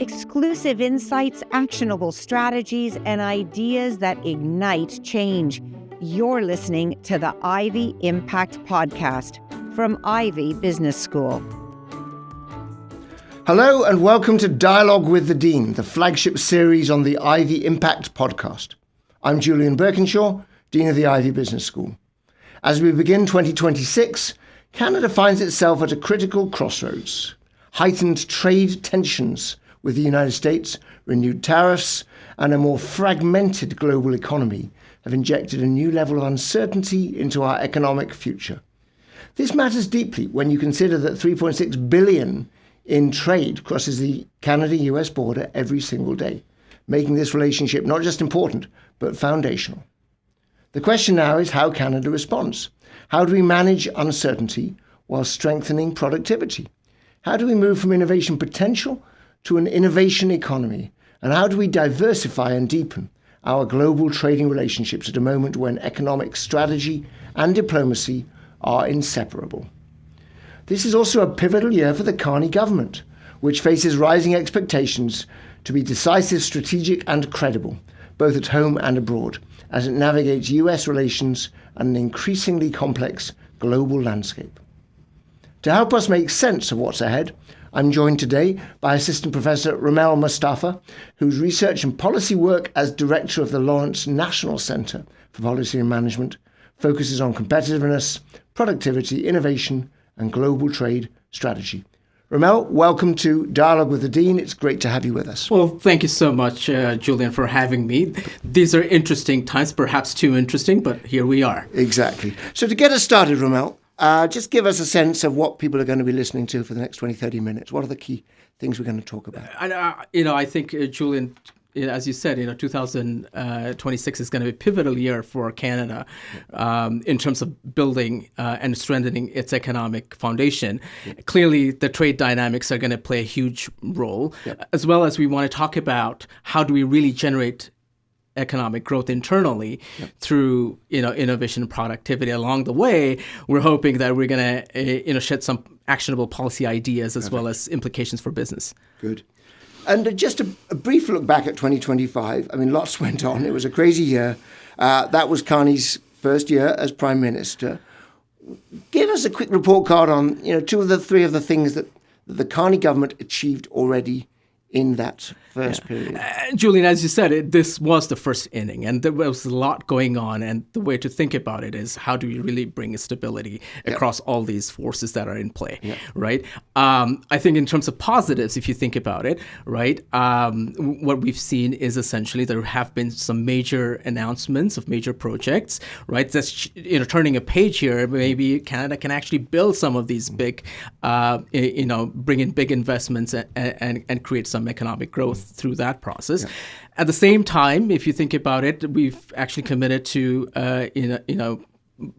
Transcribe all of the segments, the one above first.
Exclusive insights, actionable strategies, and ideas that ignite change. You're listening to the Ivey Impact Podcast from Ivey Business School. Hello and welcome to Dialogue with the Dean, the flagship series on the Ivey Impact Podcast. I'm Julian Birkinshaw, Dean of the Ivey Business School. As we begin 2026, Canada finds itself at a critical crossroads. Heightened trade tensions with the United States, renewed tariffs, and a more fragmented global economy have injected a new level of uncertainty into our economic future. This matters deeply when you consider that $3.6 billion in trade crosses the Canada-U.S. border every single day, making this relationship not just important, but foundational. The question now is how Canada responds. How do we manage uncertainty while strengthening productivity? How do we move from innovation potential to an innovation economy? And how do we diversify and deepen our global trading relationships at a moment when economic strategy and diplomacy are inseparable? This is also a pivotal year for the Carney government, which faces rising expectations to be decisive, strategic and credible, both at home and abroad, as it navigates US relations and an increasingly complex global landscape. To help us make sense of what's ahead, I'm joined today by Assistant Professor Romel Mostafa, whose research and policy work as Director of the Lawrence National Center for Policy and Management focuses on competitiveness, productivity, innovation, and global trade strategy. Romel, welcome to Dialogue with the Dean. It's great to have you with us. Well, thank you so much, Julian, for having me. These are interesting times, perhaps too interesting, but here we are. Exactly. So to get us started, Romel, just give us a sense of what people are going to be listening to for the next 20, 30 minutes. What are the key things we're going to talk about? I think, Julian, as you said, 2026 is going to be a pivotal year for Canada in terms of building and strengthening its economic foundation. Yep. Clearly, the trade dynamics are going to play a huge role, as well as we want to talk about how do we really generate economic growth internally through innovation and productivity. Along the way, we're hoping that we're going to shed some actionable policy ideas as well as implications for business. Good. And just a brief look back at 2025. I mean, lots went on. It was a crazy year. That was Carney's first year as Prime Minister. Give us a quick report card on two of the three of the things that the Carney government achieved already in that first period. Julian, as you said, this was the first inning, and there was a lot going on. And the way to think about it is how do we really bring stability across all these forces that are in play, right? I think in terms of positives, if you think about it, right, what we've seen is essentially there have been some major announcements of major projects, right? That's turning a page here. Maybe Canada can actually build some of these big, bring in big investments and create some to growth through that process. Yeah. At the same time, if you think about it, we've actually committed to,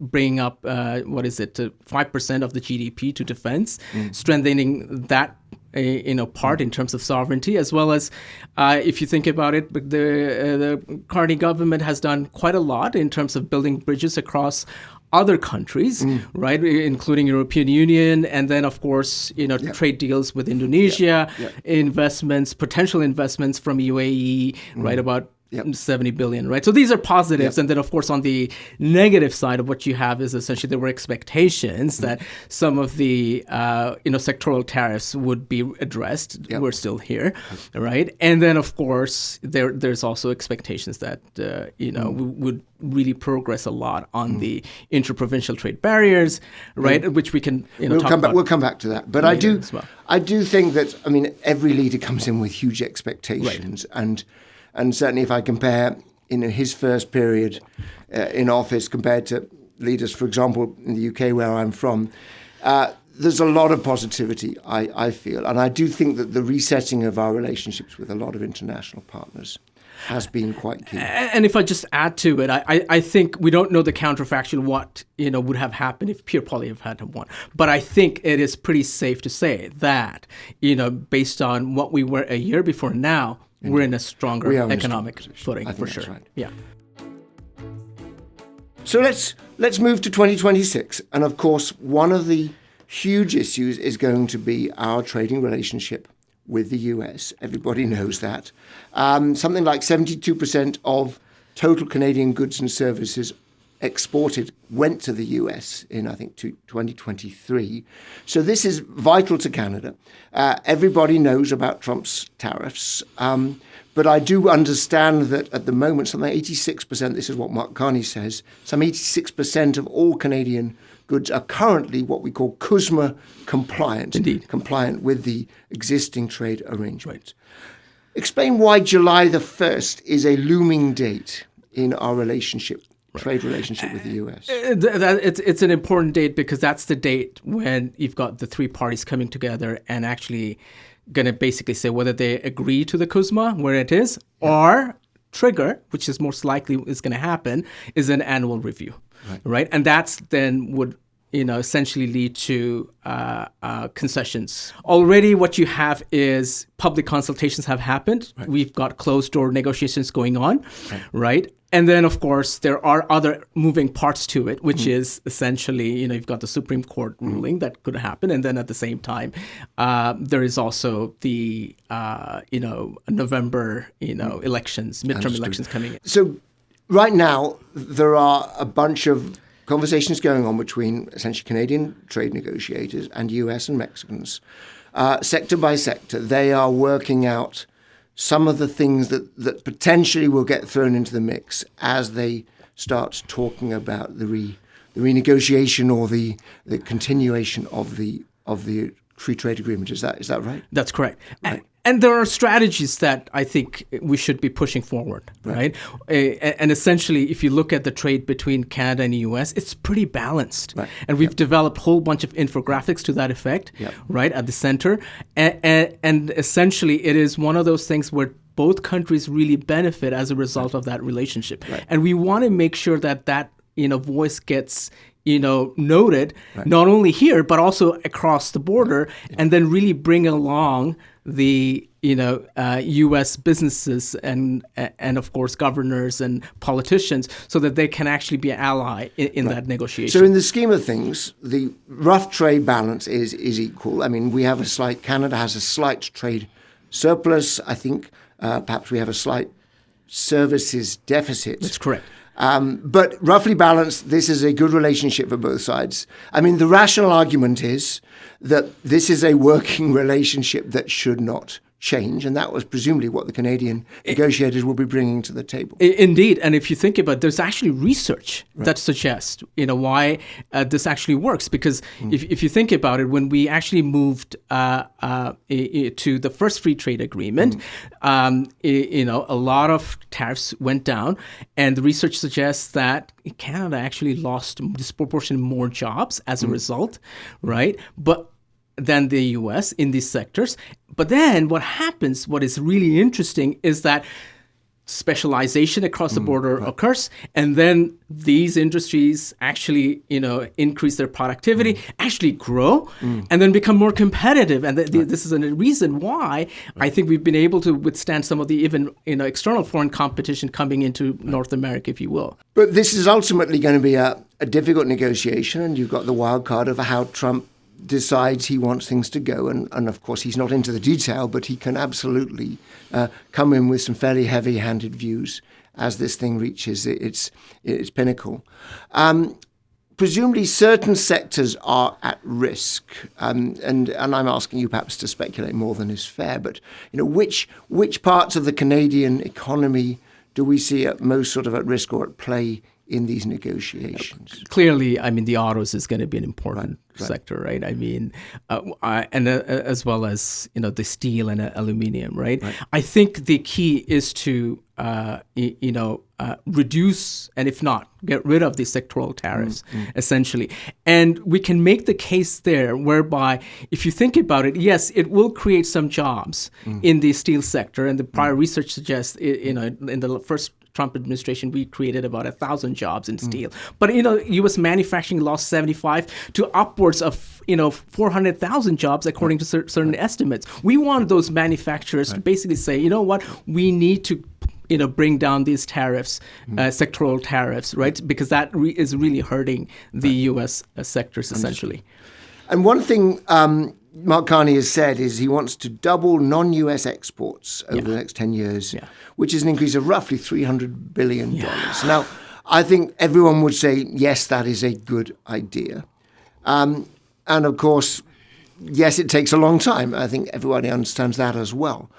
bringing up, to 5% of the GDP to defense, strengthening that part in terms of sovereignty, as well as if you think about it, the Carney government has done quite a lot in terms of building bridges across other countries, right, including European Union, and then, of course, trade deals with Indonesia, potential investments from UAE, right, about 70 billion, right? So these are positives. And then, of course, on the negative side of what you have is essentially there were expectations that some of the, sectoral tariffs would be addressed. We're still here, right? And then, of course, there's also expectations that, we would really progress a lot on the interprovincial trade barriers, right? Which we can, talk about. We'll come back to that. But I do think that, every leader comes in with huge expectations. Right. And certainly if I compare his first period in office compared to leaders, for example, in the UK where I'm from, there's a lot of positivity, I feel. And I do think that the resetting of our relationships with a lot of international partners has been quite key. And if I just add to it, I think we don't know the counterfactual what would have happened if Pierre Poilievre had won. But I think it is pretty safe to say that based on what we were a year before now, we're in a stronger economic footing for sure. Right. Yeah. So let's move to 2026, and of course, one of the huge issues is going to be our trading relationship with the US. Everybody knows that. Something like 72% of total Canadian goods and services exported went to the US in, I think, 2023. So this is vital to Canada. Everybody knows about Trump's tariffs. But I do understand that at the moment, something like 86%, this is what Mark Carney says, some 86% of all Canadian goods are currently what we call CUSMA compliant. Indeed. Compliant with the existing trade arrangements. Right. Explain why July the 1st is a looming date in our relationship, trade relationship with the US. It's an important date because that's the date when you've got the three parties coming together and actually going to basically say whether they agree to the CUSMA, where it is, or trigger, which is most likely is going to happen, is an annual review, right? And that's then would essentially lead to concessions. Already what you have is public consultations have happened. Right. We've got closed door negotiations going on, right? And then, of course, there are other moving parts to it, which is essentially, you've got the Supreme Court ruling that could happen. And then at the same time, there is also the, November, elections, midterm elections coming in. So right now, there are a bunch of conversations going on between essentially Canadian trade negotiators and US and Mexicans, sector by sector. They are working out some of the things that potentially will get thrown into the mix as they start talking about the renegotiation or the continuation of the free trade agreement. Is that right? That's correct. Right. And there are strategies that I think we should be pushing forward, right? And essentially, if you look at the trade between Canada and the U.S., it's pretty balanced. Right. And we've developed a whole bunch of infographics to that effect, right, at the center. And essentially, it is one of those things where both countries really benefit as a result of that relationship. Right. And we want to make sure that voice gets noted, not only here, but also across the border, and then really bring along the U.S. businesses and of course governors and politicians, so that they can actually be an ally in that negotiation. So in the scheme of things, the rough trade balance is equal. I mean, Canada has a slight trade surplus. I think perhaps we have a slight services deficit. That's correct. But roughly balanced, this is a good relationship for both sides. I mean, the rational argument is that this is a working relationship that should not change, and that was presumably what the Canadian negotiators will be bringing to the table. Indeed, and if you think about it, there's actually research that suggests, why this actually works. Because if you think about it, when we actually moved to the first free trade agreement, a lot of tariffs went down, and the research suggests that Canada actually lost disproportionately more jobs as a result, right? Than the U.S. in these sectors. But then what happens, what is really interesting, is that specialization across the border occurs, and then these industries actually, increase their productivity, actually grow, and then become more competitive. And this is a reason why I think we've been able to withstand some of the even, external foreign competition coming into North America, if you will. But this is ultimately going to be a difficult negotiation, and you've got the wild card of how Trump decides he wants things to go. And of course, he's not into the detail, but he can absolutely come in with some fairly heavy-handed views as this thing reaches its pinnacle. Presumably, certain sectors are at risk. And I'm asking you perhaps to speculate more than is fair, but which parts of the Canadian economy do we see at most sort of at risk or at play in these negotiations? Clearly, I mean, the autos is going to be an important sector, right? I mean, and as well as, the steel and aluminum, right? I think the key is to, reduce, and if not, get rid of these sectoral tariffs, essentially. And we can make the case there whereby, if you think about it, yes, it will create some jobs in the steel sector. And the prior research suggests, in the first Trump administration, we created about 1,000 jobs in steel. But, U.S. manufacturing lost 75 to upwards of, 400,000 jobs, according to certain estimates. We want those manufacturers to basically say, you know what, we need to bring down these tariffs, sectoral tariffs, right? Because that is really hurting the U.S. sectors, essentially. And one thing Mark Carney has said is he wants to double non-US exports over the next 10 years, which is an increase of roughly $300 billion. Now, I think everyone would say, yes, that is a good idea. And of course, yes, it takes a long time. I think everybody understands that as well.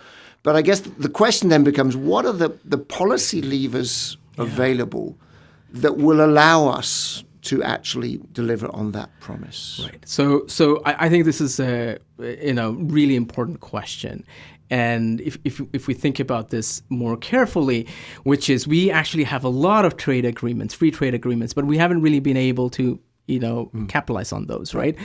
But I guess the question then becomes, what are the policy levers available that will allow us to actually deliver on that promise? Right. So I think this is a really important question. And if we think about this more carefully, which is we actually have a lot of trade agreements, free trade agreements, but we haven't really been able to capitalize on those, right?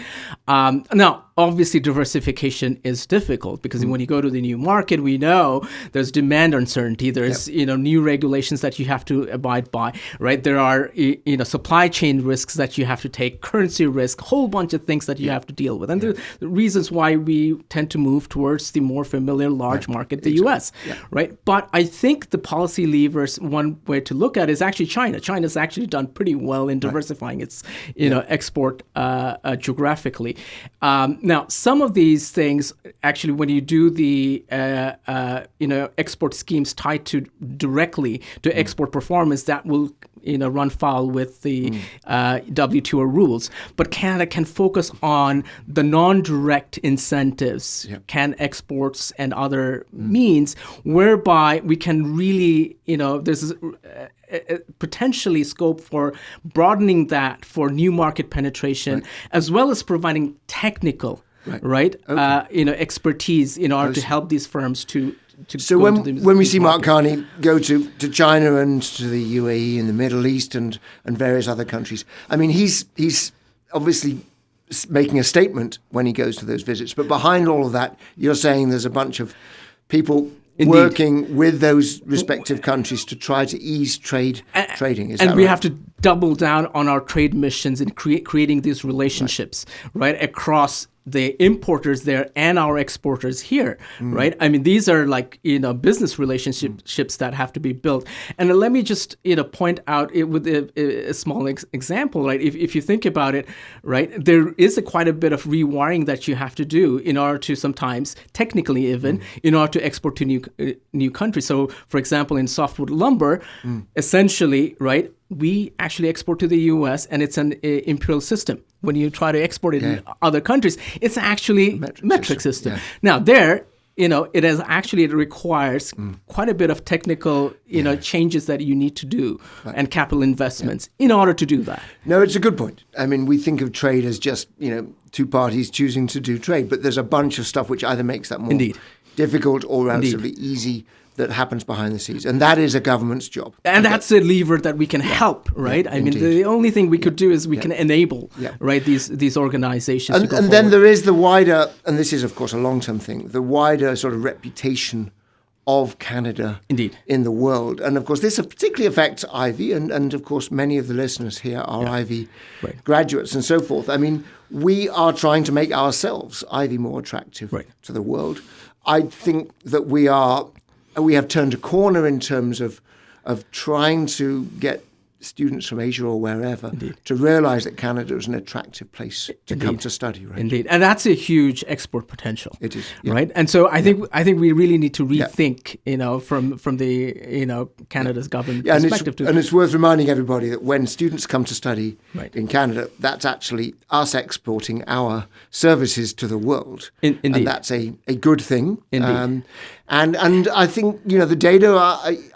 Now, obviously, diversification is difficult because when you go to the new market, we know there's demand uncertainty. There's new regulations that you have to abide by, right? There are supply chain risks that you have to take, currency risk, a whole bunch of things that you have to deal with, and the reasons why we tend to move towards the more familiar large market, the U.S., right? But I think the policy levers, one way to look at it is actually China. China's actually done pretty well in diversifying its export geographically. Now, some of these things, actually, when you do the export schemes tied to directly to export performance, that will run foul with the WTO rules. But Canada can focus on the non-direct incentives, can exports and other means, whereby we can really, there's potentially scope for broadening that for new market penetration, as well as providing technical, expertise in order to help these firms to so when we see Mark Carney go to China and to the UAE and the Middle East and various other countries, I mean, he's obviously making a statement when he goes to those visits. But behind all of that, you're saying there's a bunch of people working with those respective countries to try to ease trading. Is that right? And we have to double down on our trade missions and creating these relationships, right, across the importers there and our exporters here, right? I mean, these are like, business relationships that have to be built. And let me just, point out it with a small example, right? If you think about it, right, there is quite a bit of rewiring that you have to do in order to sometimes, technically even, in order to export to new countries. So, for example, in softwood lumber, essentially, right, we actually export to the U.S. and it's an imperial system. When you try to export it in other countries, it's actually metric system. Yeah. Now there, it requires quite a bit of technical, changes that you need to do and capital investments in order to do that. No, it's a good point. I mean, we think of trade as just, two parties choosing to do trade, but there's a bunch of stuff which either makes that more difficult or relatively easy that happens behind the scenes. And that is a government's job. And that's a lever that we can help, right? I mean, the only thing we could do is we can enable, right, these organizations to go forward. Then there is the wider, and this is, of course, a long-term thing, the wider sort of reputation of Canada in the world. And, of course, this particularly affects Ivey, and of course, many of the listeners here are Ivey graduates and so forth. I mean, we are trying to make ourselves, Ivey, more attractive to the world. I think that we have turned a corner in terms of trying to get students from Asia or wherever to realize that Canada is an attractive place to come to study, right? Indeed. And that's a huge export potential. It is. Right? And so I think we really need to rethink, from the, Canada's government perspective. And it's worth reminding everybody that when students come to study in Canada, that's actually us exporting our services to the world. Indeed. And that's a good thing. Indeed. And I think, the data,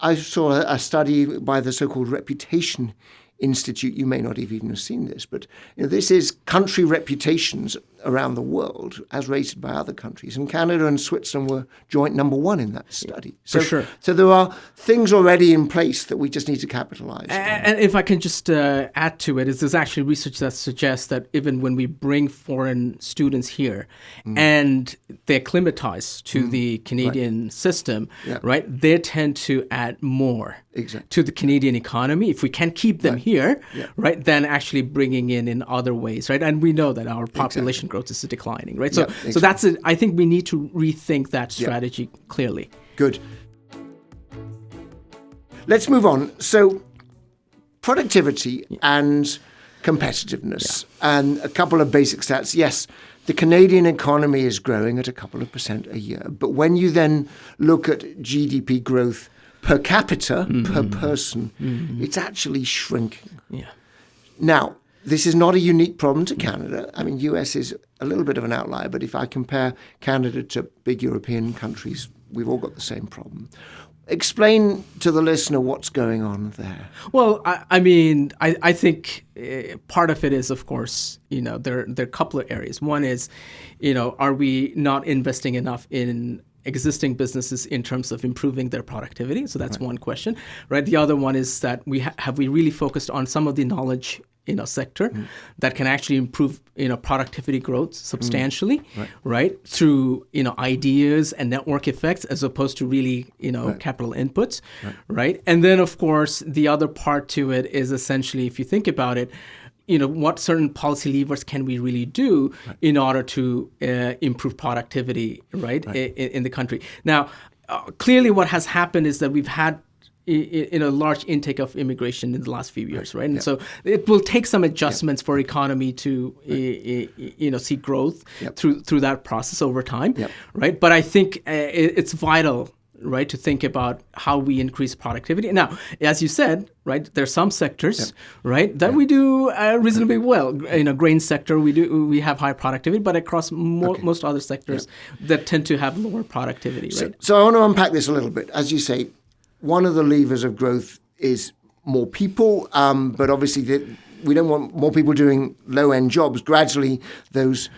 I saw a study by the so-called Reputation Institute. You may not have even seen this, but this is country reputations around the world as rated by other countries. And Canada and Switzerland were joint number one in that study. For sure. So there are things already in place that we just need to capitalize on. And if I can just add to it, there's actually research that suggests that even when we bring foreign students here and they acclimatize to the Canadian system, right, they tend to add more to the Canadian economy. If we can keep them here, right, then actually bringing in other ways, right? And we know that our population growth is declining, right? So that's it. I think we need to rethink that strategy clearly. Good. Let's move on. So productivity and competitiveness and a couple of basic stats. Yes, the Canadian economy is growing at a couple of percent a year. But when you then look at GDP growth per capita, per person, it's actually shrinking. Yeah. Now, this is not a unique problem to Canada. I mean, US is a little bit of an outlier, but if I compare Canada to big European countries, we've all got the same problem. Explain to the listener what's going on there. Well, I think part of it is, of course, there are a couple of areas. One is, are we not investing enough in existing businesses in terms of improving their productivity? So that's one question, right? The other one is that have we really focused on some of the knowledge sector that can actually improve productivity growth substantially, right? Through ideas and network effects as opposed to really capital inputs, right? And then of course the other part to it is essentially, if you think about it, what certain policy levers can we really do in order to improve productivity, right? In the country. Now, clearly what has happened is that we've had in a large intake of immigration in the last few years, right? And so it will take some adjustments for economy to, see growth through that process over time, right? But I think it's vital, right, to think about how we increase productivity. Now, as you said, right, there's some sectors, right, that we do reasonably well. In a grain sector, we have high productivity, but across most other sectors that tend to have lower productivity, right? So I want to unpack this a little bit. As you say, one of the levers of growth is more people, but obviously we don't want more people doing low-end jobs. Gradually, those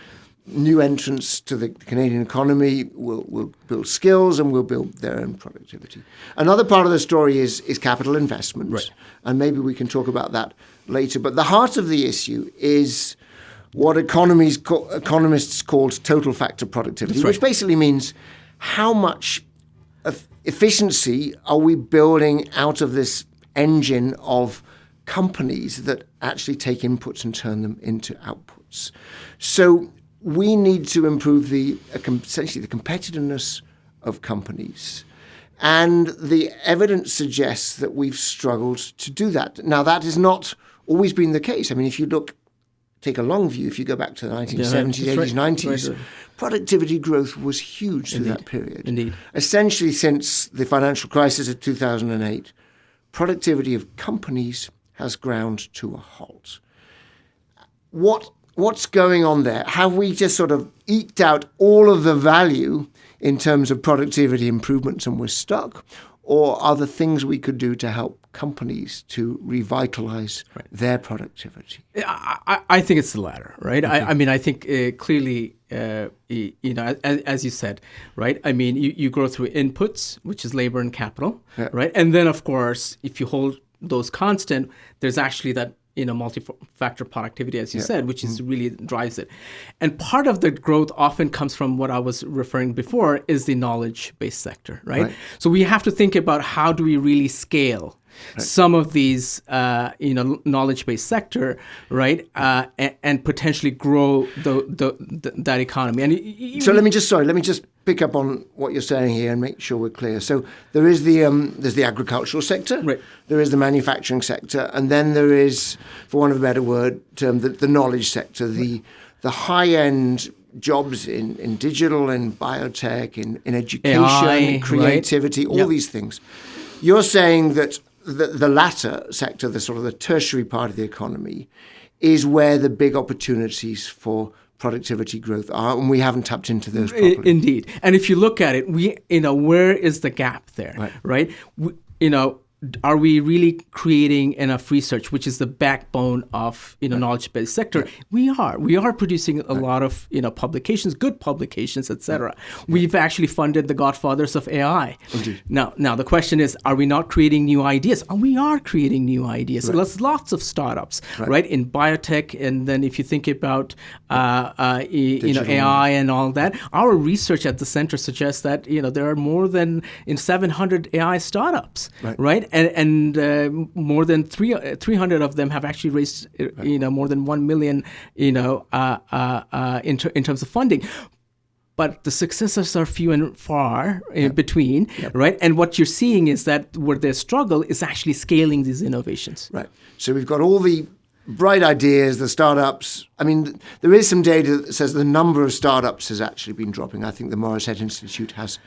new entrants to the Canadian economy will build skills and will build their own productivity. Another part of the story is capital investment, and maybe we can talk about that later. But the heart of the issue is what economists call total factor productivity, which basically means how much efficiency are we building out of this engine of companies that actually take inputs and turn them into outputs. So we need to improve essentially the competitiveness of companies. And the evidence suggests that we've struggled to do that. Now, that has not always been the case. I mean, if you take a long view, if you go back to the 1970s, 80s, 90s, productivity growth was huge through that period. Indeed. Essentially, since the financial crisis of 2008, productivity of companies has ground to a halt. What's going on there? Have we just sort of eked out all of the value in terms of productivity improvements and we're stuck? Or are there things we could do to help companies to revitalize their productivity? I think it's the latter, right? Okay. I think clearly, as you said, right? I mean, you grow through inputs, which is labor and capital, right? And then, of course, if you hold those constant, there's actually that multi-factor productivity, as you said, which is really drives it. And part of the growth often comes from what I was referring before is the knowledge-based sector, right? So we have to think about how do we really scale some of these, knowledge-based sector, right, and potentially grow that economy. And so let me just pick up on what you're saying here and make sure we're clear. So there is there's the agricultural sector, there is the manufacturing sector, and then there is, for want of a better word, the knowledge sector, the high-end jobs in digital, in biotech, in education, AI, creativity, all these things. You're saying that the latter sector, the sort of the tertiary part of the economy, is where the big opportunities for productivity growth are, and we haven't tapped into those properly. Indeed. And if you look at it, where is the gap there, right? Are we really creating enough research, which is the backbone of knowledge-based sector? We are producing a lot of publications, good publications, etc. We've actually funded the godfathers of AI. Indeed. Now the question is, are we not creating new ideas? We are creating new ideas. There's lots of startups, right, in biotech, and then if you think about AI and all that, our research at the center suggests that there are more than 700 AI startups, right? And more than 300 of them have actually raised, more than 1 million, in terms of funding. But the successes are few and far in between, right? And what you're seeing is that where their struggle is actually scaling these innovations. Right. So we've got all the bright ideas, the startups. I mean, there is some data that says the number of startups has actually been dropping. I think the Morisset Institute has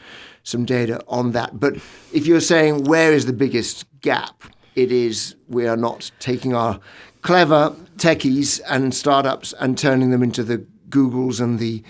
some data on that. But if you're saying where is the biggest gap, it is we are not taking our clever techies and startups and turning them into the Googles and the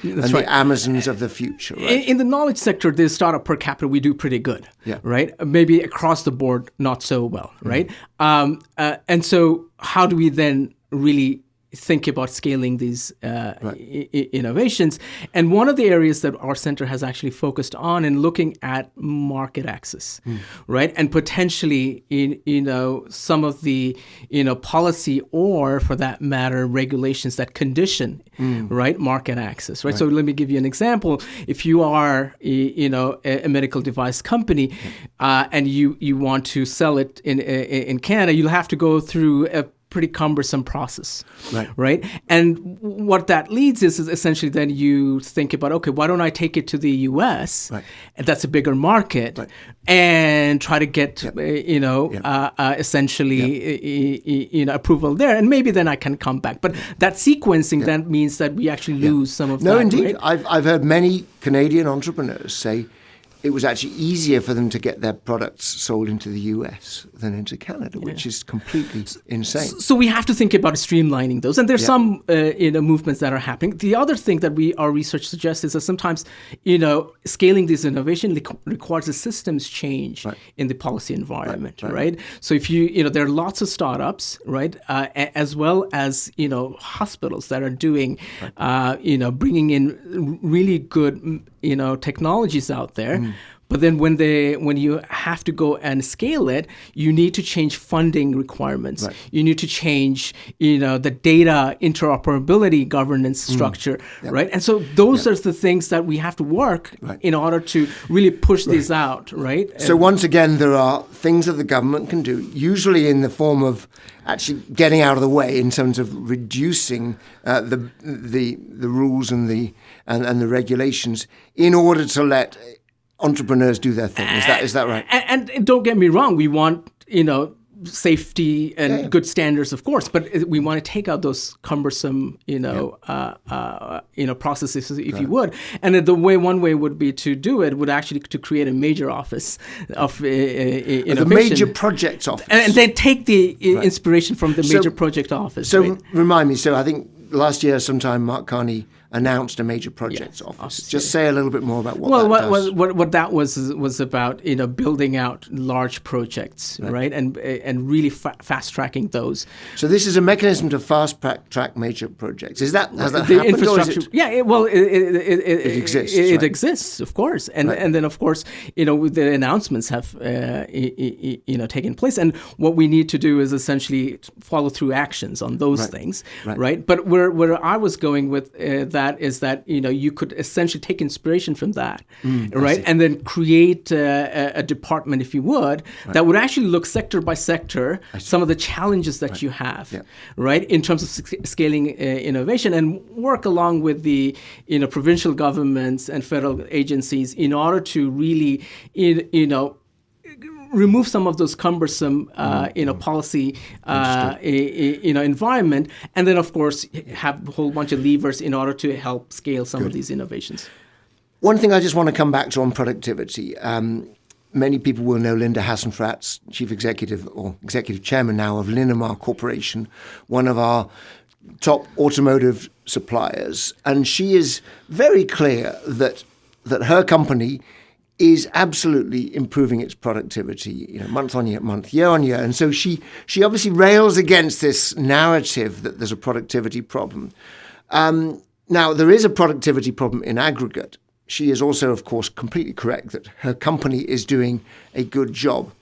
Amazons of the future. Right? In the knowledge sector, the startup per capita, we do pretty good, right? Maybe across the board, not so well, right? And so how do we then really think about scaling these innovations? And one of the areas that our center has actually focused on in looking at market access, right? And potentially, some of the, policy or for that matter, regulations that condition, right, market access, right? So let me give you an example. If you are, a medical device company and you want to sell it in Canada, you'll have to go through a pretty cumbersome process, right? And what that leads is essentially then you think about, okay, why don't I take it to the U.S., and that's a bigger market, and try to get, essentially, approval there, and maybe then I can come back. But that sequencing then means that we actually lose some of that. No, indeed. Right? I've heard many Canadian entrepreneurs say it was actually easier for them to get their products sold into the US than into Canada, which is completely insane. So we have to think about streamlining those. And there's some movements that are happening. The other thing that our research suggests is that sometimes, scaling this innovation requires a systems change in the policy environment, right? So if there are lots of startups, right, as well as, hospitals that are doing, bringing in really good, technologies out there. But then when you have to go and scale it, you need to change funding requirements. You need to change, the data interoperability governance structure, right? And so those are the things that we have to work in order to really push these out, right? So once again, there are things that the government can do, usually in the form of actually getting out of the way in terms of reducing the rules and the regulations in order to let entrepreneurs do their thing. Is that right? And don't get me wrong, we want, safety and good standards, of course, but we want to take out those cumbersome, processes, if you would. And one way would be to do it would actually to create a major office of innovation. The major projects office. And then take the inspiration from the major project office. So remind me, I think last year sometime Mark Carney announced a major projects office. Just say a little bit more about what that does. What that was about, building out large projects, right? And really fast tracking those. So this is a mechanism to fast track major projects. Has that happened? Infrastructure? It exists. It exists, of course, and then of course, the announcements have taken place, and what we need to do is essentially follow through actions on those things, right? But where I was going with that is that you could essentially take inspiration from that, right, and then create a department, if you would, that would actually look sector by sector some of the challenges that you have, right, in terms of scaling innovation, and work along with the provincial governments and federal agencies in order to really remove some of those cumbersome, policy, environment, and then of course have a whole bunch of levers in order to help scale some of these innovations. One thing I just want to come back to on productivity. Many people will know Linda Hassenfratz, Chief Executive or Executive Chairman now of Linamar Corporation, one of our top automotive suppliers, and she is very clear that her company is absolutely improving its productivity, month on month, year on year. And so she obviously rails against this narrative that there's a productivity problem. Now, there is a productivity problem in aggregate. She is also, of course, completely correct that her company is doing a good job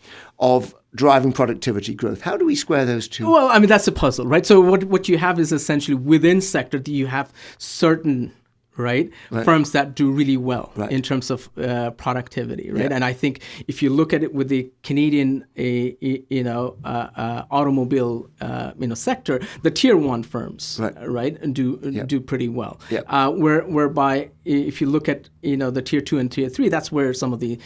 of driving productivity growth. How do we square those two? Well, I mean, that's a puzzle, right? So what you have is essentially within sector, you have certain right? Firms that do really well in terms of productivity, right? And I think if you look at it with the Canadian, automobile, sector, the tier one firms, do pretty well. Whereby if you look at the tier 2 and tier 3, that's where some of the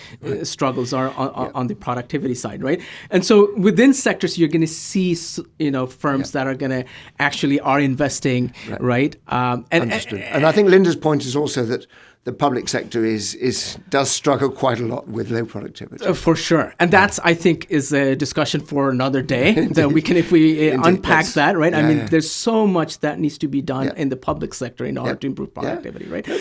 struggles are on the productivity side, right? And so within sectors, you're going to see firms that are going to actually are investing, right? Understood. And I think Linda's point is also that the public sector does struggle quite a lot with low productivity. For sure. And that's, I think, is a discussion for another day that we can, if we unpack that, right? I mean, there's so much that needs to be done in the public sector in order to improve productivity, right? No,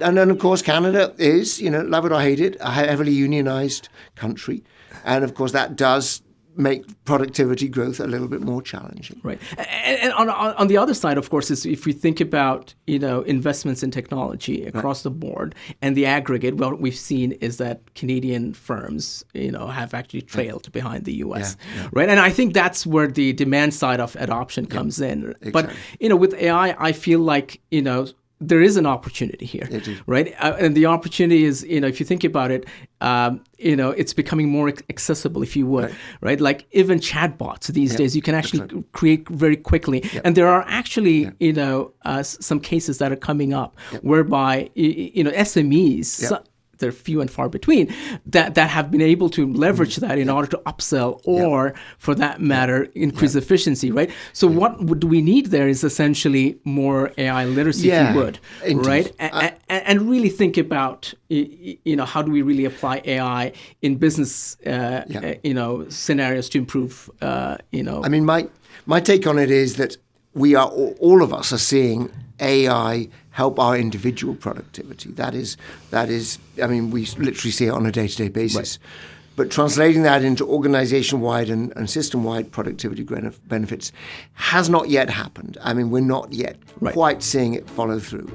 and then, of course, Canada is, love it or hate it, a heavily unionized country. And, of course, that does make productivity growth a little bit more challenging. Right. And on the other side, of course, is if we think about, investments in technology across the board and the aggregate, what we've seen is that Canadian firms, have actually trailed behind the U.S., right? And I think that's where the demand side of adoption comes in. Exactly. But, with AI, I feel like, there is an opportunity here, right? And the opportunity is, if you think about it, it's becoming more accessible, if you would, right? Like even chatbots these days, you can actually create very quickly. And there are actually, some cases that are coming up whereby, SMEs, they're few and far between, that have been able to leverage that in order to upsell or, for that matter, increase efficiency, right? So what do we need there is essentially more AI literacy, if you would, right? And really think about, how do we really apply AI in business, scenarios to improve, I mean, my take on it is that we are, all of us are seeing AI help our individual productivity. That is. I mean, we literally see it on a day-to-day basis. But translating that into organization-wide and system-wide productivity benefits has not yet happened. I mean, we're not yet quite seeing it follow through.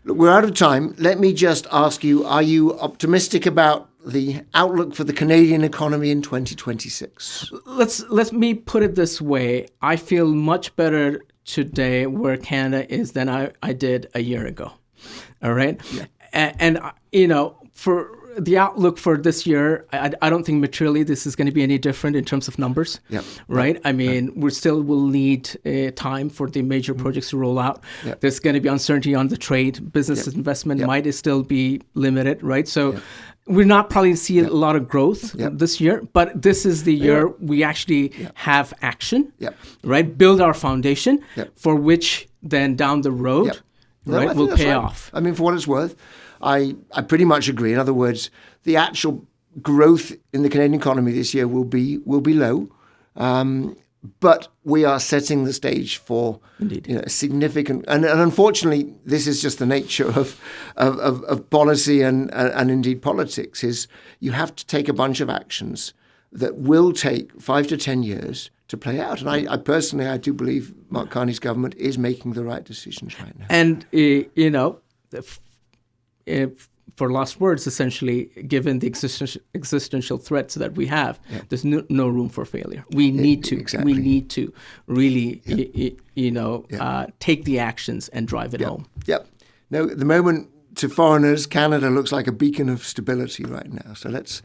Look, we're out of time. Let me just ask you, are you optimistic about the outlook for the Canadian economy in 2026? Let me put it this way. I feel much better today where Canada is than I did a year ago. All right? Yeah. And for the outlook for this year, I don't think materially this is going to be any different in terms of numbers, right? I mean, we still will need time for the major projects to roll out. There's going to be uncertainty on the trade. Business investment might still be limited, right? So we're not probably see a lot of growth this year, but this is the year we actually have action, right? Build our foundation for which then down the road, right, will pay off. I mean, for what it's worth, I pretty much agree. In other words, the actual growth in the Canadian economy this year will be low, but we are setting the stage for significant. And unfortunately, this is just the nature of policy and indeed politics. Is you have to take a bunch of actions that will take 5 to 10 years to play out. And I personally do believe Mark Carney's government is making the right decisions right now. And for last words, essentially, given the existential threats that we have, there's no room for failure. We need to really, take the actions and drive it home. No, at the moment, to foreigners, Canada looks like a beacon of stability right now. So let's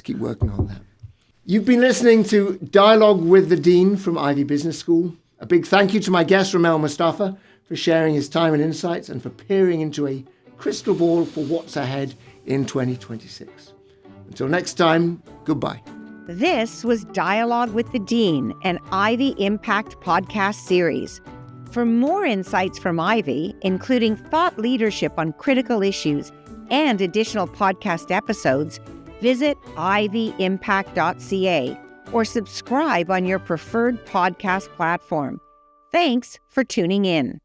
keep working on that. You've been listening to Dialogue with the Dean from Ivey Business School. A big thank you to my guest, Romel Mostafa, for sharing his time and insights and for peering into a crystal ball for what's ahead in 2026. Until next time, goodbye. This was Dialogue with the Dean, an Ivey Impact podcast series. For more insights from Ivey, including thought leadership on critical issues and additional podcast episodes, visit ivyimpact.ca or subscribe on your preferred podcast platform. Thanks for tuning in.